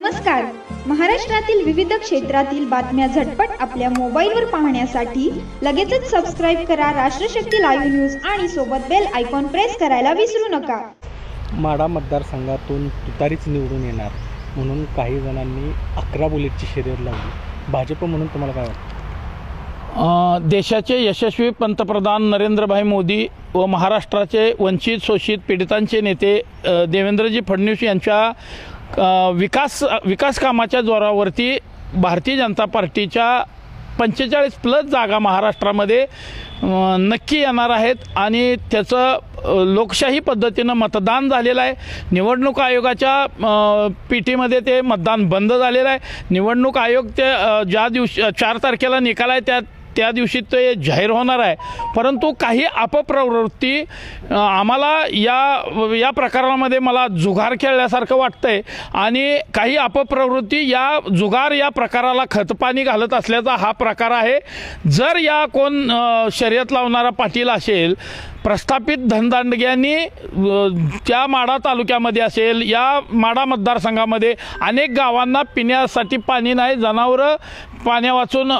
नमस्कार. महाराष्ट्रातील विविध क्षेत्रातील बातम्या झटपट आपल्या मोबाईलवर पाहण्यासाठी लगेचच सबस्क्राइब करा राष्ट्रशक्ती लाईव्ह न्यूज आणि सोबत बेल आयकॉन प्रेस करायला विसरू नका. माढा मतदारसंघातून तुतारीच निवडून येणार म्हणून काही जणांनी 11 बुलेटची शर्यत लावली. भाजप म्हणून तुम्हाला काय वाटतं? देशाचे यशस्वी पंतप्रधान नरेंद्रभाई मोदी व महाराष्ट्राचे वंचित शोषित पीडितांचे नेते देवेंद्रजी फडणवीस यांच्या विकास कामाच्या जोरावरती भारतीय जनता पार्टीच्या 45+ जागा महाराष्ट्रामध्ये नक्की येणार आहेत आणि त्याचं लोकशाही पद्धतीनं मतदान झालेलं आहे. निवडणूक आयोगाच्या पीटीमध्ये ते मतदान बंद झालेलं आहे. निवडणूक आयोग ते ज्या दिवशी 4 तारखेला निकाल आहे त्या दिवशी ते जाहीर होणार आहे. परंतु काही अपप्रवृत्ती आम्हाला या प्रकारामध्ये मला जुगार खेळल्यासारखं वाटतंय आणि काही अपप्रवृत्ती जुगार या प्रकाराला खतपाणी घालत असल्याचा हा प्रकार आहे. जर या कोण शर्यत लावणारा पाटील असेल, प्रस्थापित धनदांडग्यांनी त्या माढा तालुक्यामध्ये असेल, या माढा मतदारसंघामध्ये अनेक गावांना पिण्यासाठी पाणी नाही, जनावरं पाण्या वाचून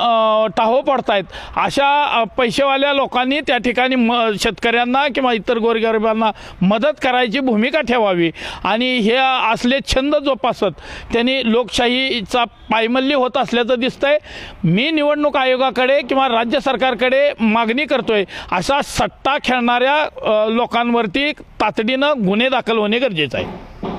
टाहो पडत आहेत. अशा पैसेवाल्या लोकांनी त्या ठिकाणी शेतकऱ्यांना किंवा इतर गोरगरिबांना मदत करायची भूमिका ठेवावी आणि हे असले छंद जोपासत त्यांनी लोकशाहीचा पायमल्ली होत असल्याचं दिसतंय. मी निवडणूक आयोगाकडे किंवा राज्य सरकारकडे मागणी करतोय, अशा सट्टा खेळणाऱ्या लोकांवरती तातडीनं गुन्हे दाखल होणे गरजेचं आहे.